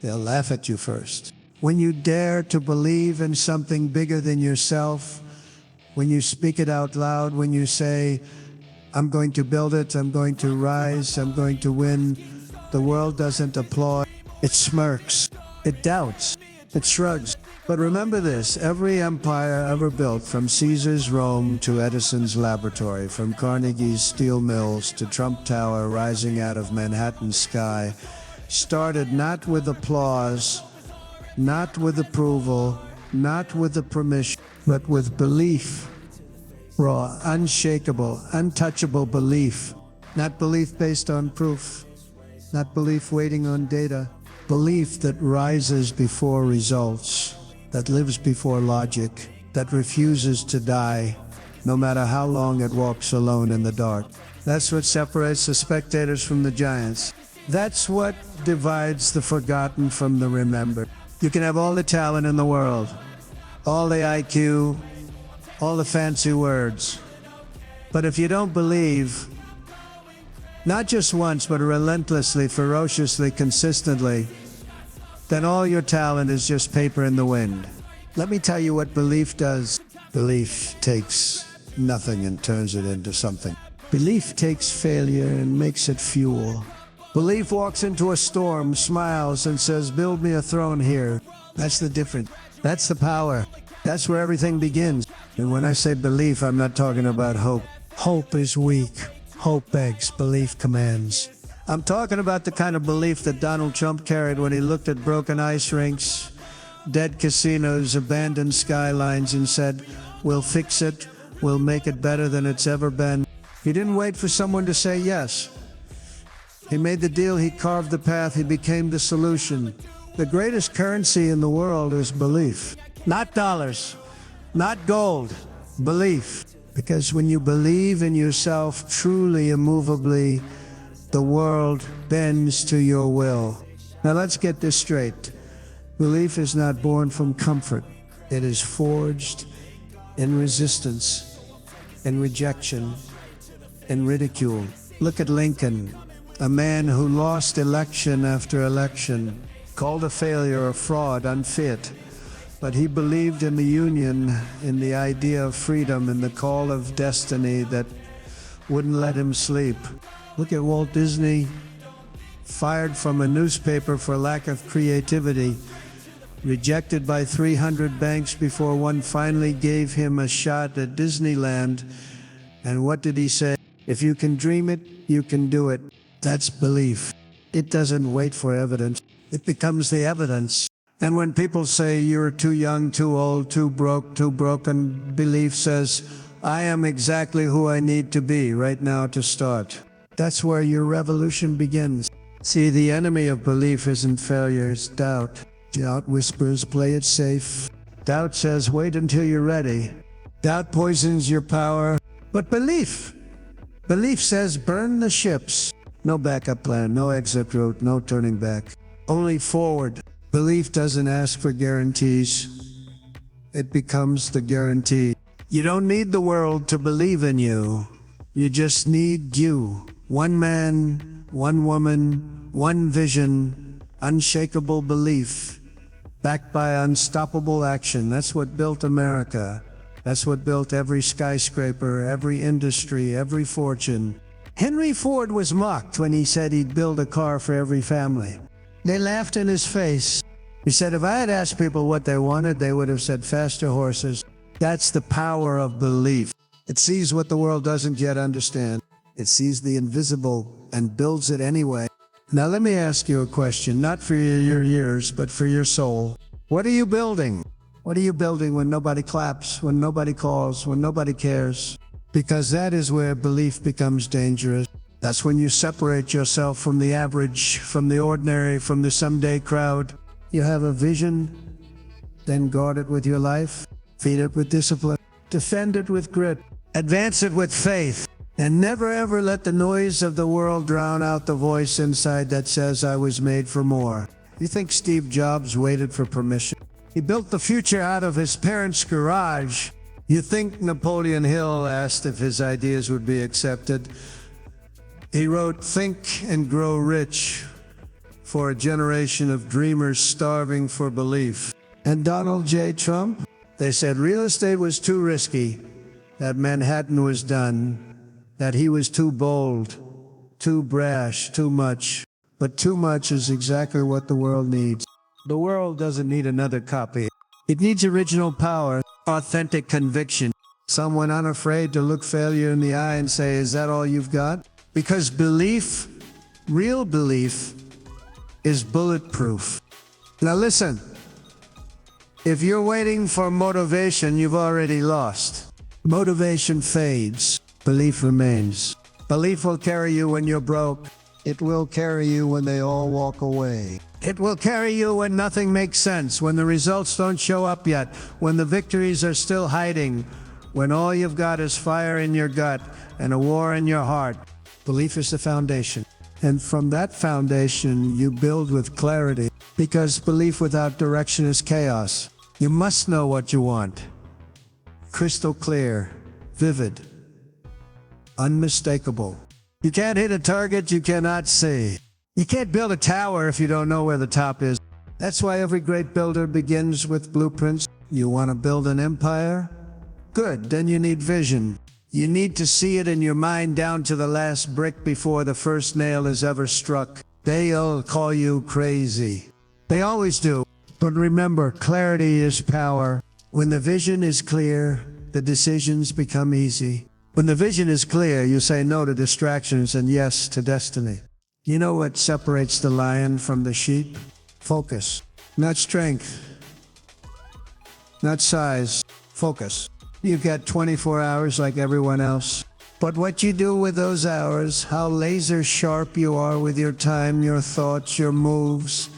they'll laugh at you first. When you dare to believe in something bigger than yourself, when you speak it out loud, when you say, I'm going to build it, I'm going to rise, I'm going to win, the world doesn't applaud. It smirks, it doubts, it shrugs. But remember this, every empire ever built, from Caesar's Rome to Edison's laboratory, from Carnegie's steel mills to Trump Tower rising out of Manhattan's sky, started not with applause, not with approval, not with the permission, but with belief. Raw, unshakable, untouchable belief. Not belief based on proof, not belief waiting on data. Belief that rises before results, that lives before logic, that refuses to die, no matter how long it walks alone in the dark. That's what separates the spectators from the giants. That's what divides the forgotten from the remembered. You can have all the talent in the world, all the IQ, all the fancy words, but if you don't believe, not just once, but relentlessly, ferociously, consistently, then all your talent is just paper in the wind. Let me tell you what belief does. Belief takes nothing and turns it into something. Belief takes failure and makes it fuel. Belief walks into a storm, smiles, and says, build me a throne here. That's the difference. That's the power. That's where everything begins. And when I say belief, I'm not talking about hope. Hope is weak. Hope begs, belief commands. I'm talking about the kind of belief that Donald Trump carried when he looked at broken ice rinks, dead casinos, abandoned skylines, and said, we'll fix it, we'll make it better than it's ever been. He didn't wait for someone to say yes. He made the deal, he carved the path, he became the solution. The greatest currency in the world is belief. Not dollars, not gold, belief. Because when you believe in yourself truly, immovably, the world bends to your will. Now let's get this straight. Belief is not born from comfort. It is forged in resistance, in rejection, in ridicule. Look at Lincoln, a man who lost election after election, called a failure, a fraud, unfit. But he believed in the Union, in the idea of freedom, in the call of destiny that wouldn't let him sleep. Look at Walt Disney, fired from a newspaper for lack of creativity, rejected by 300 banks before one finally gave him a shot at Disneyland. And what did he say? If you can dream it, you can do it. That's belief. It doesn't wait for evidence. It becomes the evidence. And when people say you're too young, too old, too broke, too broken, belief says, I am exactly who I need to be right now to start. That's where your revolution begins. See, the enemy of belief isn't failure, it's doubt. Doubt whispers, play it safe. Doubt says, wait until you're ready. Doubt poisons your power. But belief says, burn the ships. No backup plan, no exit route, no turning back. Only forward. Belief doesn't ask for guarantees. It becomes the guarantee. You don't need the world to believe in you. You just need you. One man, one woman, one vision, unshakable belief, backed by unstoppable action. That's what built America. That's what built every skyscraper, every industry, every fortune. Henry Ford was mocked when he said he'd build a car for every family. They laughed in his face. He said, if I had asked people what they wanted, they would have said faster horses. That's the power of belief. It sees what the world doesn't yet understand. It sees the invisible and builds it anyway. Now let me ask you a question, not for your ears, but for your soul. What are you building? What are you building when nobody claps, when nobody calls, when nobody cares? Because that is where belief becomes dangerous. That's when you separate yourself from the average, from the ordinary, from the someday crowd. You have a vision, then guard it with your life, feed it with discipline, defend it with grit, advance it with faith, and never ever let the noise of the world drown out the voice inside that says, I was made for more. You think Steve Jobs waited for permission? He built the future out of his parents' garage. You think Napoleon Hill asked if his ideas would be accepted? He wrote, Think and Grow Rich for a generation of dreamers starving for belief. And Donald J. Trump? They said real estate was too risky, that Manhattan was done, that he was too bold, too brash, too much. But too much is exactly what the world needs. The world doesn't need another copy. It needs original power, authentic conviction. Someone unafraid to look failure in the eye and say, is that all you've got? Because belief, real belief, is bulletproof. Now listen, if you're waiting for motivation, you've already lost. Motivation fades, belief remains. Belief will carry you when you're broke. It will carry you when they all walk away. It will carry you when nothing makes sense, when the results don't show up yet, when the victories are still hiding, when all you've got is fire in your gut and a war in your heart. Belief is the foundation. And from that foundation, you build with clarity, because belief without direction is chaos. You must know what you want. Crystal clear, vivid, unmistakable. You can't hit a target you cannot see. You can't build a tower if you don't know where the top is. That's why every great builder begins with blueprints. You want to build an empire? Good, then you need vision. You need to see it in your mind down to the last brick before the first nail is ever struck. They'll call you crazy. They always do. But remember, clarity is power. When the vision is clear, the decisions become easy. When the vision is clear, you say no to distractions and yes to destiny. You know what separates the lion from the sheep? Focus. Not strength. Not size. Focus. You've got 24 hours like everyone else. But what you do with those hours, how laser sharp you are with your time, your thoughts, your moves,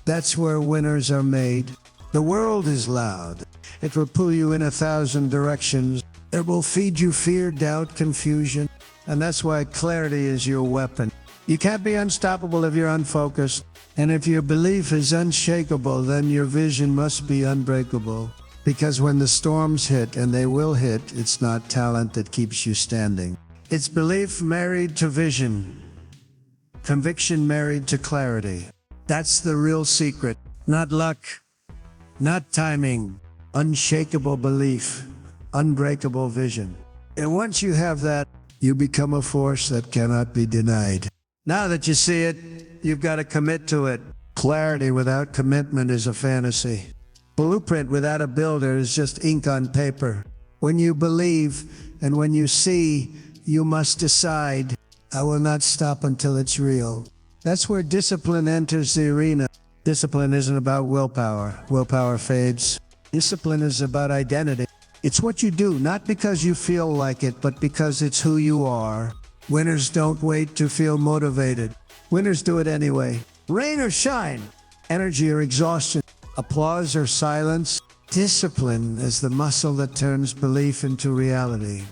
that's where winners are made. The world is loud. It will pull you in 1,000 directions. It will feed you fear, doubt, confusion. And that's why clarity is your weapon. You can't be unstoppable if you're unfocused. And if your belief is unshakable, then your vision must be unbreakable. Because when the storms hit, and they will hit, it's not talent that keeps you standing. It's belief married to vision. Conviction married to clarity. That's the real secret. Not luck, not timing. Unshakable belief, unbreakable vision. And once you have that, you become a force that cannot be denied. Now that you see it, you've got to commit to it. Clarity without commitment is a fantasy. Blueprint without a builder is just ink on paper. When you believe and when you see, you must decide, I will not stop until it's real. That's where discipline enters the arena. Discipline isn't about willpower. Willpower fades. Discipline is about identity. It's what you do, not because you feel like it, but because it's who you are. Winners don't wait to feel motivated. Winners do it anyway. Rain or shine, energy or exhaustion, applause or silence. Discipline is the muscle that turns belief into reality.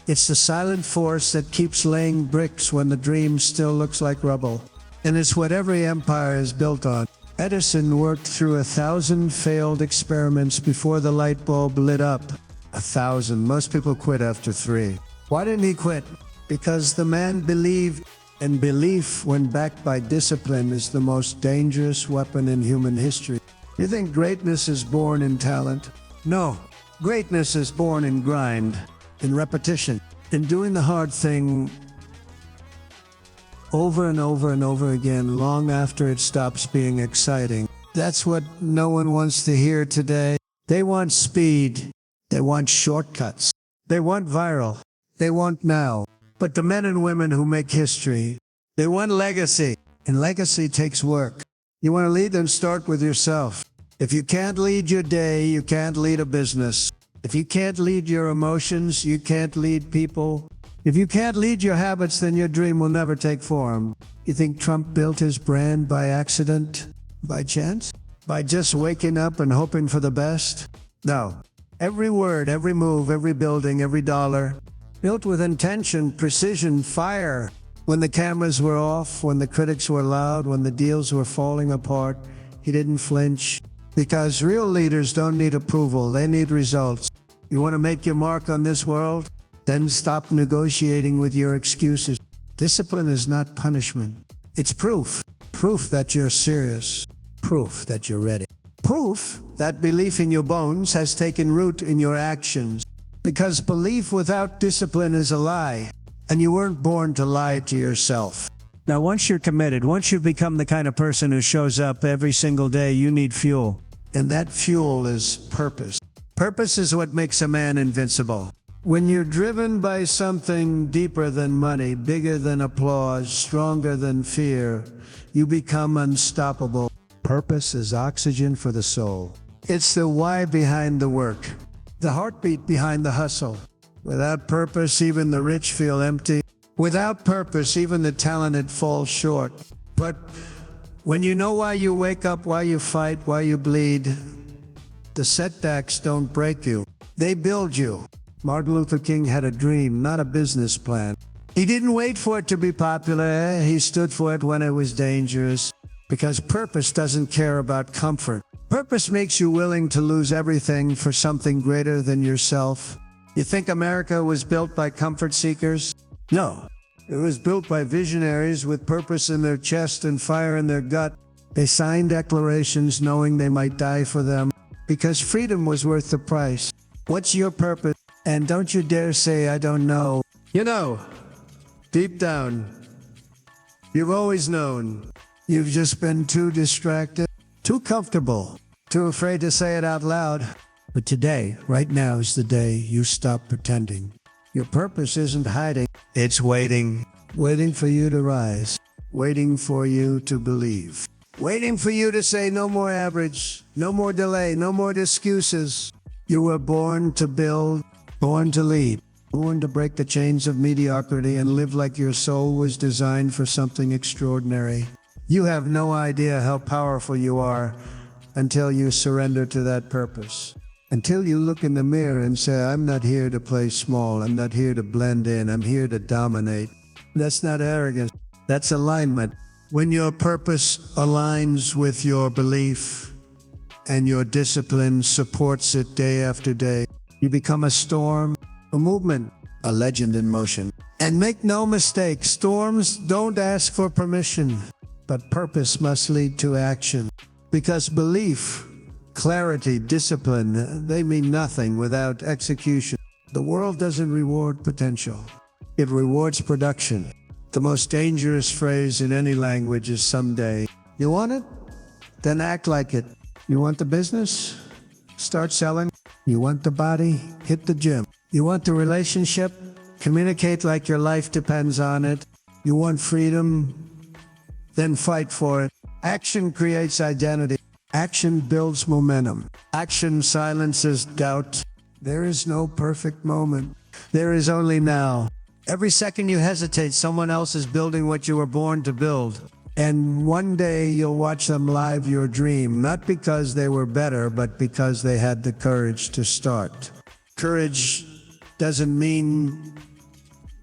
It's the silent force that keeps laying bricks when the dream still looks like rubble. And it's what every empire is built on. Edison worked through 1,000 failed experiments before the light bulb lit up. 1,000. Most people quit after 3. Why didn't he quit? Because the man believed, and belief, when backed by discipline, is the most dangerous weapon in human history. You think greatness is born in talent? No. Greatness is born in grind, in repetition, in doing the hard thing over and over and over again, long after it stops being exciting. That's what no one wants to hear today. They want speed. They want shortcuts. They want viral. They want now. But the men and women who make history, they want legacy. And legacy takes work. You want to lead, then start with yourself. If you can't lead your day, you can't lead a business. If you can't lead your emotions, you can't lead people. If you can't lead your habits, then your dream will never take form. You think Trump built his brand by accident? By chance? By just waking up and hoping for the best? No. Every word, every move, every building, every dollar, built with intention, precision, fire. When the cameras were off, when the critics were loud, when the deals were falling apart, he didn't flinch. Because real leaders don't need approval, they need results. You want to make your mark on this world? Then stop negotiating with your excuses. Discipline is not punishment. It's proof. Proof that you're serious. Proof that you're ready. Proof that belief in your bones has taken root in your actions. Because belief without discipline is a lie, and you weren't born to lie to yourself. Now, once you're committed, once you've become the kind of person who shows up every single day, you need fuel. And that fuel is purpose. Purpose is what makes a man invincible. When you're driven by something deeper than money, bigger than applause, stronger than fear, you become unstoppable. Purpose is oxygen for the soul. It's the why behind the work, the heartbeat behind the hustle. Without purpose, even the rich feel empty. Without purpose, even the talented fall short. But when you know why you wake up, why you fight, why you bleed, the setbacks don't break you. They build you. Martin Luther King had a dream, not a business plan. He didn't wait for it to be popular. He stood for it when it was dangerous. Because purpose doesn't care about comfort. Purpose makes you willing to lose everything for something greater than yourself. You think America was built by comfort seekers? No. It was built by visionaries with purpose in their chest and fire in their gut. They signed declarations knowing they might die for them, because freedom was worth the price. What's your purpose? And don't you dare say, I don't know. You know, deep down, you've always known. You've just been too distracted, too comfortable, too afraid to say it out loud. But today, right now, is the day you stop pretending. Your purpose isn't hiding, it's waiting. Waiting for you to rise. Waiting for you to believe. Waiting for you to say no more average, no more delay, no more excuses. You were born to build, born to lead, born to break the chains of mediocrity and live like your soul was designed for something extraordinary. You have no idea how powerful you are until you surrender to that purpose. Until you look in the mirror and say, I'm not here to play small, I'm not here to blend in, I'm here to dominate. That's not arrogance, that's alignment. When your purpose aligns with your belief and your discipline supports it day after day, you become a storm, a movement, a legend in motion. And make no mistake, storms don't ask for permission, but purpose must lead to action. Because belief, clarity, discipline, they mean nothing without execution. The world doesn't reward potential. It rewards production. The most dangerous phrase in any language is someday. You want it? Then act like it. You want the business? Start selling. You want the body? Hit the gym. You want the relationship? Communicate like your life depends on it. You want freedom? Then fight for it. Action creates identity. Action builds momentum. Action silences doubt. There is no perfect moment. There is only now. Every second you hesitate, someone else is building what you were born to build. And one day you'll watch them live your dream, not because they were better, but because they had the courage to start. Courage doesn't mean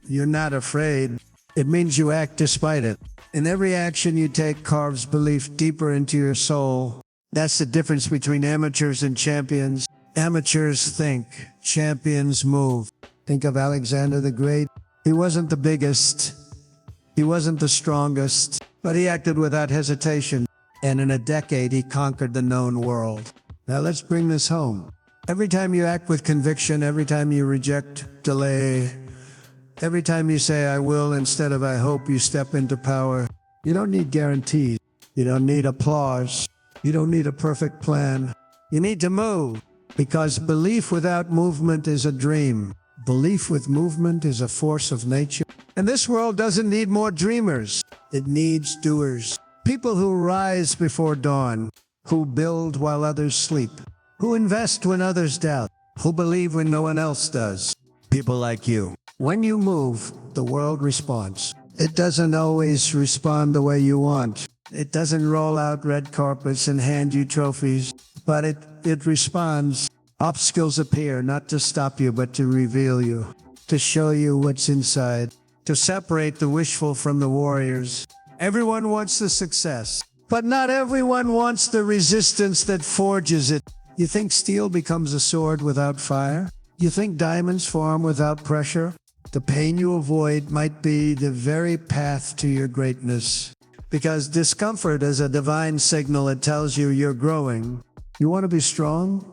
you're not afraid. It means you act despite it. And every action you take carves belief deeper into your soul. That's the difference between amateurs and champions. Amateurs think, champions move. Think of Alexander the Great. He wasn't the biggest, he wasn't the strongest, but he acted without hesitation. And in a decade, he conquered the known world. Now let's bring this home. Every time you act with conviction, every time you reject delay, every time you say I will instead of I hope, you step into power. You don't need guarantees. You don't need applause. You don't need a perfect plan. You need to move, because belief without movement is a dream. Belief with movement is a force of nature. And this world doesn't need more dreamers. It needs doers. People who rise before dawn, who build while others sleep, who invest when others doubt, who believe when no one else does. People like you. When you move, the world responds. It doesn't always respond the way you want. It doesn't roll out red carpets and hand you trophies, but it responds. Obstacles appear not to stop you, but to reveal you, to show you what's inside, to separate the wishful from the warriors. Everyone wants the success, but not everyone wants the resistance that forges it. You think steel becomes a sword without fire? You think diamonds form without pressure? The pain you avoid might be the very path to your greatness. Because discomfort is a divine signal. It tells you you're growing. You want to be strong?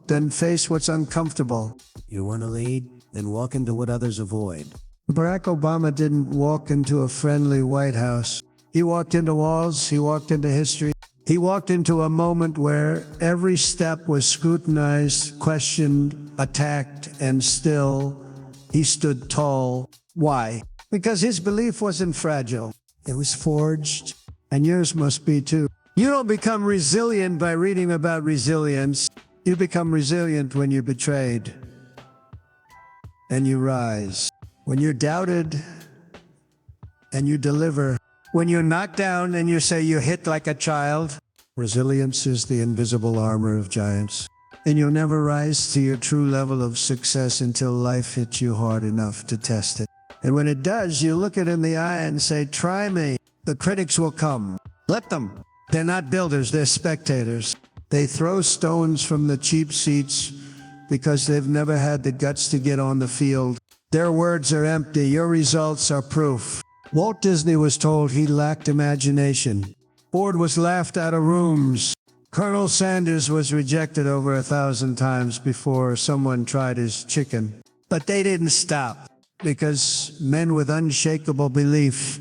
Then face what's uncomfortable. You want to lead? Then walk into what others avoid. Barack Obama didn't walk into a friendly White House. He walked into walls, he walked into history. He walked into a moment where every step was scrutinized, questioned, attacked, and still he stood tall. Why? Because his belief wasn't fragile. It was forged, and yours must be too. You don't become resilient by reading about resilience. You become resilient when you're betrayed. And you rise. When you're doubted, and you deliver. When you're knocked down and you say you hit like a child. Resilience is the invisible armor of giants. And you'll never rise to your true level of success until life hits you hard enough to test it. And when it does, you look it in the eye and say, try me. The critics will come. Let them. They're not builders, they're spectators. They throw stones from the cheap seats because they've never had the guts to get on the field. Their words are empty, your results are proof. Walt Disney was told he lacked imagination. Ford was laughed out of rooms. Colonel Sanders was rejected over 1,000 times before someone tried his chicken. But they didn't stop, because men with unshakable belief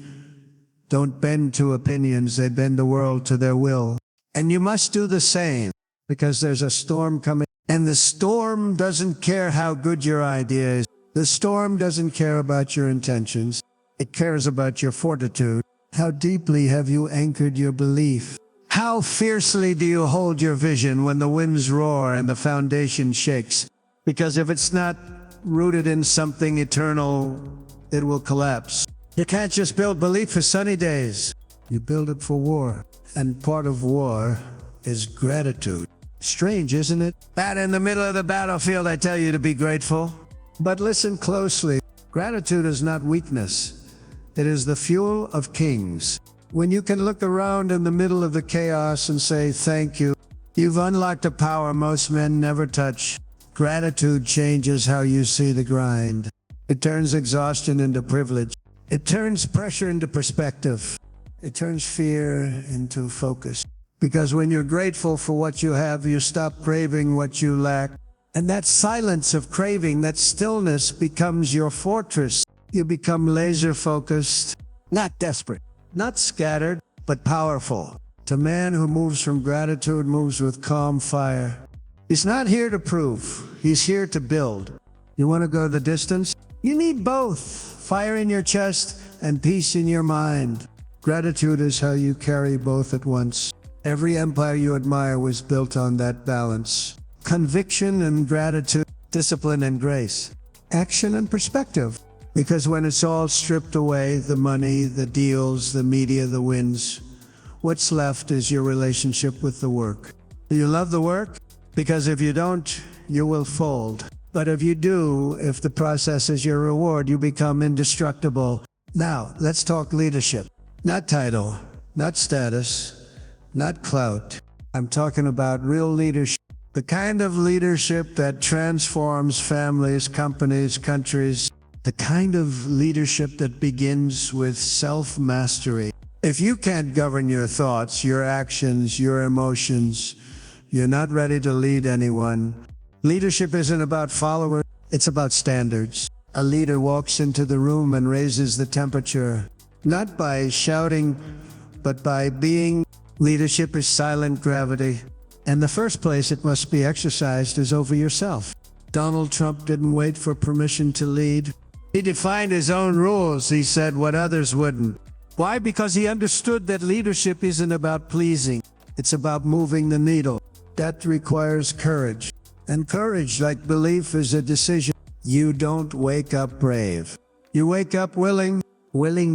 don't bend to opinions, they bend the world to their will. And you must do the same, because there's a storm coming. And the storm doesn't care how good your idea is. The storm doesn't care about your intentions. It cares about your fortitude. How deeply have you anchored your belief? How fiercely do you hold your vision when the winds roar and the foundation shakes? Because if it's not rooted in something eternal, it will collapse. You can't just build belief for sunny days. You build it for war. And part of war is gratitude. Strange, isn't it? That in the middle of the battlefield, I tell you to be grateful. But listen closely. Gratitude is not weakness. It is the fuel of kings. When you can look around in the middle of the chaos and say thank you, you've unlocked a power most men never touch. Gratitude changes how you see the grind. It turns exhaustion into privilege. It turns pressure into perspective. It turns fear into focus. Because when you're grateful for what you have, you stop craving what you lack. And that silence of craving, that stillness becomes your fortress. You become laser focused, not desperate. Not scattered, but powerful. The man who moves from gratitude moves with calm fire. He's not here to prove, he's here to build. You want to go the distance? You need both, fire in your chest and peace in your mind. Gratitude is how you carry both at once. Every empire you admire was built on that balance. Conviction and gratitude, discipline and grace, action and perspective. Because when it's all stripped away, the money, the deals, the media, the wins, what's left is your relationship with the work. Do you love the work? Because if you don't, you will fold. But if you do, if the process is your reward, you become indestructible. Now, let's talk leadership. Not title, not status, not clout. I'm talking about real leadership. The kind of leadership that transforms families, companies, countries. The kind of leadership that begins with self-mastery. If you can't govern your thoughts, your actions, your emotions, you're not ready to lead anyone. Leadership isn't about followers, it's about standards. A leader walks into the room and raises the temperature, not by shouting, but by being. Leadership is silent gravity. And the first place it must be exercised is over yourself. Donald Trump didn't wait for permission to lead. He defined his own rules. He said what others wouldn't. Why? Because he understood that leadership isn't about pleasing. It's about moving the needle. That requires courage. And courage, like belief, is a decision. You don't wake up brave. You wake up willing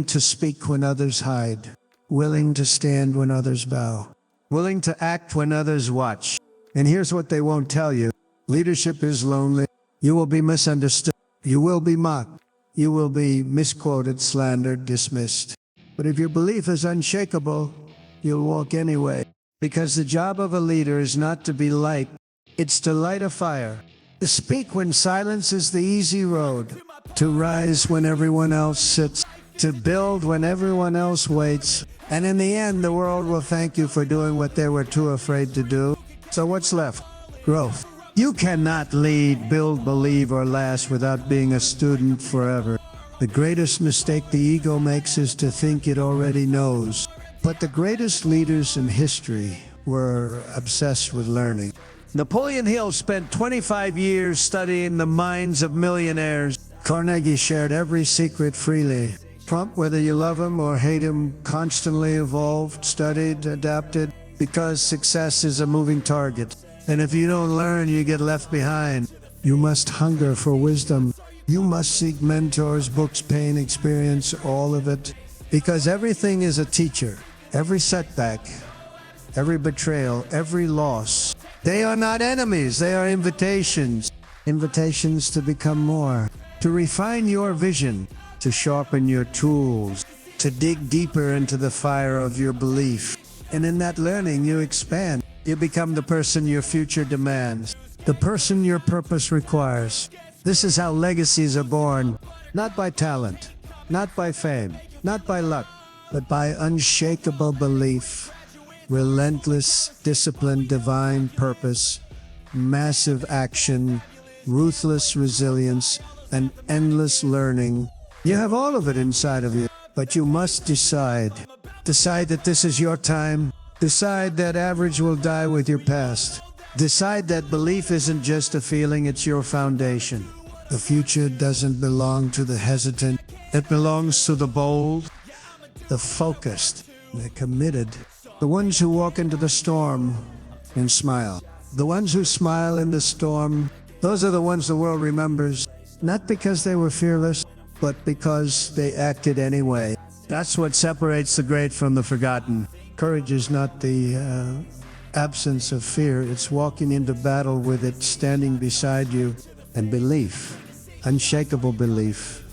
to speak when others hide, willing to stand when others bow, willing to act when others watch. And here's what they won't tell you. Leadership is lonely. You will be misunderstood. You will be mocked. You will be misquoted, slandered, dismissed. But if your belief is unshakable, you'll walk anyway. Because the job of a leader is not to be liked, it's to light a fire. To speak when silence is the easy road. To rise when everyone else sits. to build when everyone else waits. And in the end, the world will thank you for doing what they were too afraid to do. So what's left? Growth. You cannot lead, build, believe, or last without being a student forever. The greatest mistake the ego makes is to think it already knows. But the greatest leaders in history were obsessed with learning. Napoleon Hill spent 25 years studying the minds of millionaires. Carnegie shared every secret freely. Trump, whether you love him or hate him, constantly evolved, studied, adapted, because success is a moving target. And if you don't learn, you get left behind. You must hunger for wisdom. You must seek mentors, books, pain, experience, all of it. Because everything is a teacher. Every setback, every betrayal, every loss. They are not enemies, they are invitations. Invitations to become more, to refine your vision, to sharpen your tools, to dig deeper into the fire of your belief. And in that learning, you expand. You become the person your future demands, the person your purpose requires. This is how legacies are born, not by talent, not by fame, not by luck, but by unshakable belief, relentless discipline, divine purpose, massive action, ruthless resilience, and endless learning. You have all of it inside of you, but you must decide. Decide that this is your time. Decide that average will die with your past. Decide that belief isn't just a feeling, it's your foundation. The future doesn't belong to the hesitant. It belongs to the bold, the focused, the committed. The ones who walk into the storm and smile. The ones who smile in the storm, those are the ones the world remembers. Not because they were fearless, but because they acted anyway. That's what separates the great from the forgotten. Courage is not the absence of fear. It's walking into battle with it, standing beside you. And belief, unshakable belief,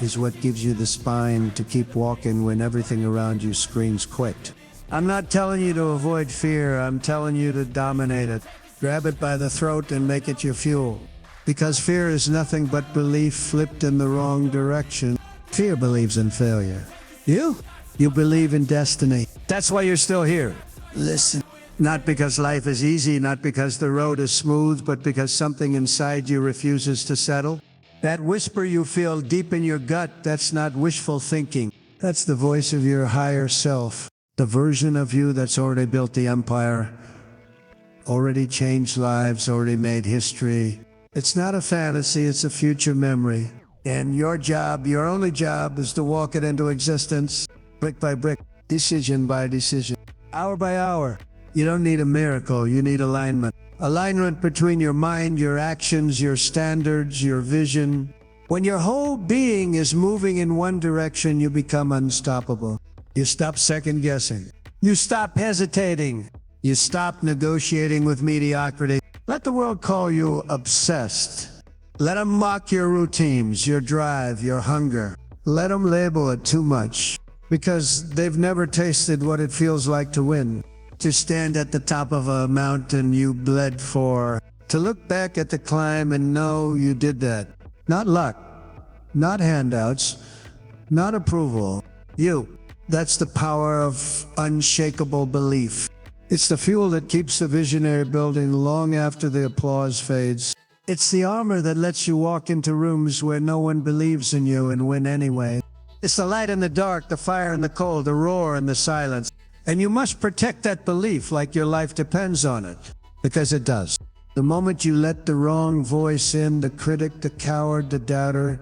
is what gives you the spine to keep walking when everything around you screams quit. I'm not telling you to avoid fear. I'm telling you to dominate it. Grab it by the throat and make it your fuel. Because fear is nothing but belief flipped in the wrong direction. Fear believes in failure. You believe in destiny. That's why you're still here. Listen. Not because life is easy, not because the road is smooth, but because something inside you refuses to settle. That whisper you feel deep in your gut, that's not wishful thinking. That's the voice of your higher self. The version of you that's already built the empire, already changed lives, already made history. It's not a fantasy, it's a future memory. And your job, your only job, is to walk it into existence, brick by brick, decision by decision, hour by hour. You don't need a miracle, you need alignment. Alignment between your mind, your actions, your standards, your vision. When your whole being is moving in one direction, you become unstoppable. You stop second guessing. You stop hesitating. You stop negotiating with mediocrity. Let the world call you obsessed. Let them mock your routines, your drive, your hunger. Let them label it too much, because they've never tasted what it feels like to win. To stand at the top of a mountain you bled for. To look back at the climb and know you did that. Not luck, not handouts, not approval. You. That's the power of unshakable belief. It's the fuel that keeps the visionary building long after the applause fades. It's the armor that lets you walk into rooms where no one believes in you and win anyway. It's the light in the dark, the fire in the cold, the roar in the silence. And you must protect that belief like your life depends on it. Because it does. The moment you let the wrong voice in, the critic, the coward, the doubter,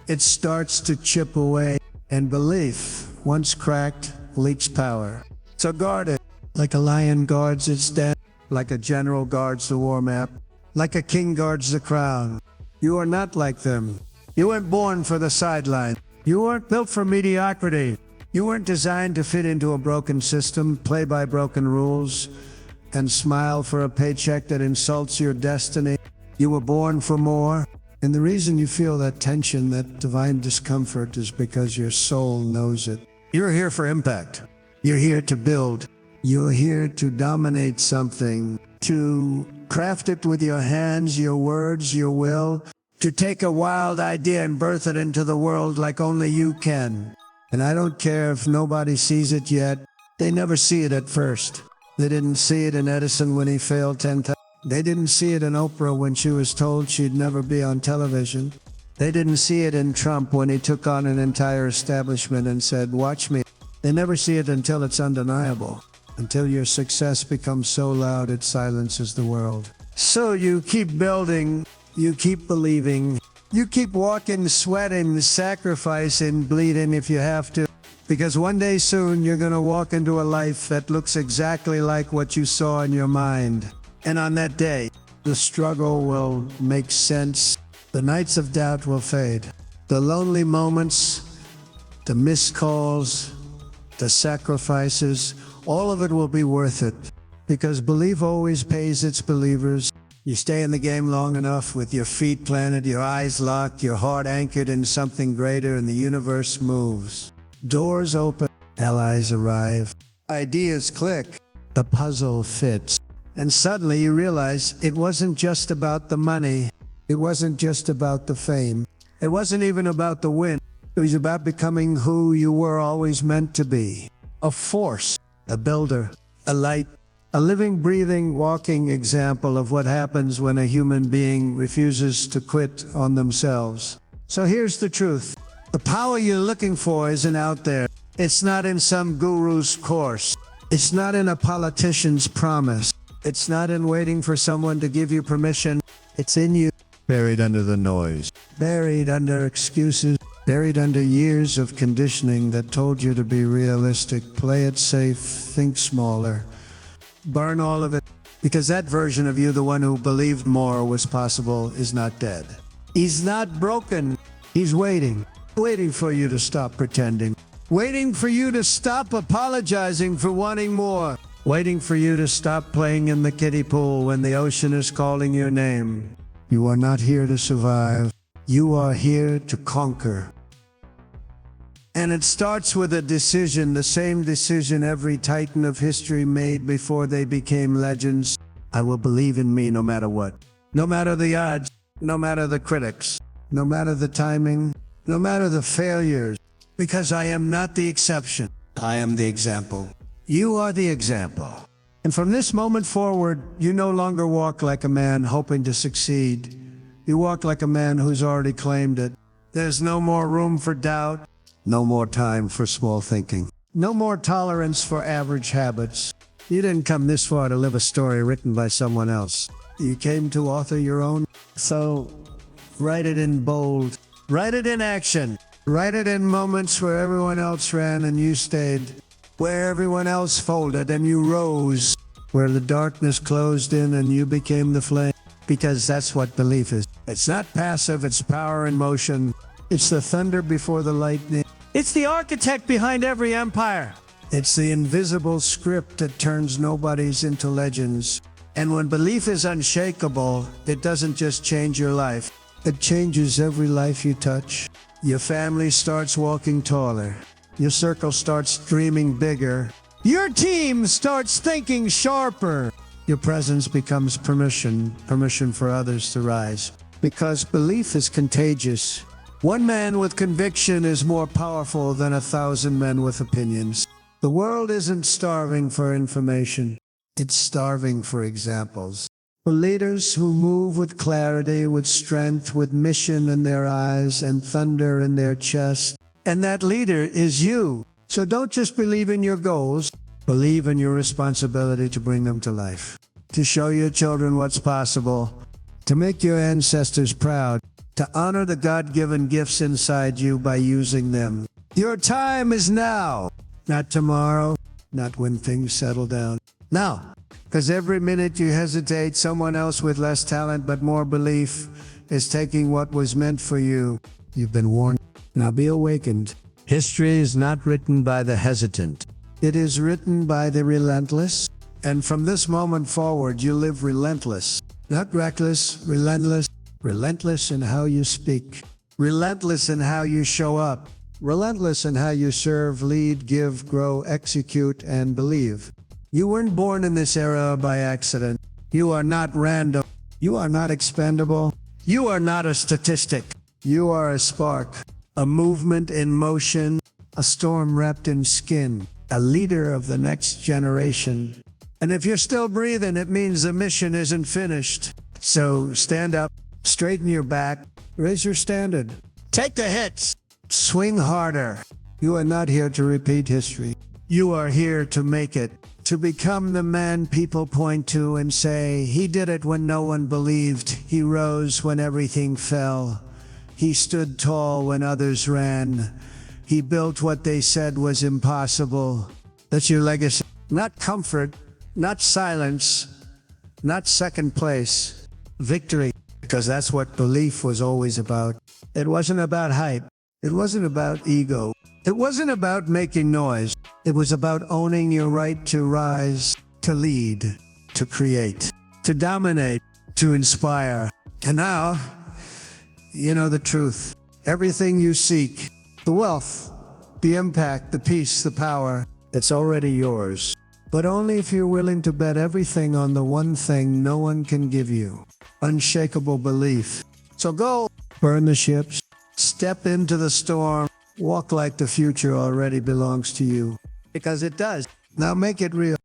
it starts to chip away. And belief, once cracked, leaks power. So guard it. Like a lion guards its den. Like a general guards the war map. Like a king guards the crown. You are not like them. You weren't born for the sideline. You weren't built for mediocrity. You weren't designed to fit into a broken system, play by broken rules, and smile for a paycheck that insults your destiny. You were born for more. And the reason you feel that tension, that divine discomfort, is because your soul knows it. You're here for impact. You're here to build. You're here to dominate something, to craft it with your hands, your words, your will. to take a wild idea and birth it into the world like only you can. And I don't care if nobody sees it yet. They never see it at first. They didn't see it in Edison when he failed 10 times. They didn't see it in Oprah when she was told she'd never be on television. They didn't see it in Trump when he took on an entire establishment and said, "Watch me." They never see it until it's undeniable, until your success becomes so loud it silences the world. So you keep building, you keep believing, you keep walking, sweating, sacrificing, bleeding if you have to. Because one day soon you're going to walk into a life that looks exactly like what you saw in your mind. And on that day, the struggle will make sense. The nights of doubt will fade. The lonely moments, the missed calls, the sacrifices, all of it will be worth it. Because belief always pays its believers. You stay in the game long enough with your feet planted, your eyes locked, your heart anchored in something greater, and the universe moves. Doors open, allies arrive, ideas click, the puzzle fits. And suddenly you realize it wasn't just about the money. It wasn't just about the fame. It wasn't even about the win. It was about becoming who you were always meant to be. A force, a builder, a light, a living, breathing, walking example of what happens when a human being refuses to quit on themselves. So here's the truth. The power you're looking for isn't out there. It's not in some guru's course. It's not in a politician's promise. It's not in waiting for someone to give you permission. It's in you. Buried under the noise. Buried under excuses. Buried under years of conditioning that told you to be realistic, play it safe, think smaller. Burn all of it. Because that version of you, the one who believed more was possible, is not dead. He's not broken. He's waiting. Waiting for you to stop pretending. Waiting for you to stop apologizing for wanting more. Waiting for you to stop playing in the kiddie pool when the ocean is calling your name. You are not here to survive. You are here to conquer. And it starts with a decision, the same decision every titan of history made before they became legends. I will believe in me no matter what. No matter the odds, no matter the critics, no matter the timing, no matter the failures. Because I am not the exception. I am the example. You are the example. And from this moment forward, you no longer walk like a man hoping to succeed. You walk like a man who's already claimed it. There's no more room for doubt. No more time for small thinking. No more tolerance for average habits. You didn't come this far to live a story written by someone else. You came to author your own. So, write it in bold. Write it in action. Write it in moments where everyone else ran and you stayed. Where everyone else folded and you rose. Where the darkness closed in and you became the flame. Because that's what belief is. It's not passive, it's power in motion. It's the thunder before the lightning. It's the architect behind every empire. It's the invisible script that turns nobodies into legends. And when belief is unshakable, it doesn't just change your life. It changes every life you touch. Your family starts walking taller. Your circle starts dreaming bigger. Your team starts thinking sharper. Your presence becomes permission for others to rise. Because belief is contagious. One man with conviction is more powerful than 1,000 men with opinions. The world isn't starving for information. It's starving for examples. For leaders who move with clarity, with strength, with mission in their eyes and thunder in their chest. And that leader is you. So don't just believe in your goals. Believe in your responsibility to bring them to life. To show your children what's possible. To make your ancestors proud. To honor the God-given gifts inside you by using them. Your time is now. Not tomorrow. Not when things settle down. Now. Because every minute you hesitate, someone else with less talent but more belief is taking what was meant for you. You've been warned. Now be awakened. History is not written by the hesitant. It is written by the relentless. And from this moment forward, you live relentless. Not reckless, relentless. Relentless in how you speak. Relentless in how you show up. Relentless in how you serve, lead, give, grow, execute, and believe. You weren't born in this era by accident. You are not random. You are not expendable. You are not a statistic. You are a spark, a movement in motion, a storm wrapped in skin, a leader of the next generation. And if you're still breathing, it means the mission isn't finished. So stand up, straighten your back, raise your standard. Take the hits, swing harder. You are not here to repeat history. You are here to make it, to become the man people point to and say, he did it when no one believed. He rose when everything fell. He stood tall when others ran. He built what they said was impossible. That's your legacy. Not comfort, not silence, not second place. Victory. Because that's what belief was always about. It wasn't about hype. It wasn't about ego. It wasn't about making noise. It was about owning your right to rise, to lead, to create, to dominate, to inspire. And now, you know the truth. Everything you seek, the wealth, the impact, the peace, the power, it's already yours. But only if you're willing to bet everything on the one thing no one can give you. Unshakable belief. So go, burn the ships, step into the storm, walk like the future already belongs to you. Because it does. Now make it real.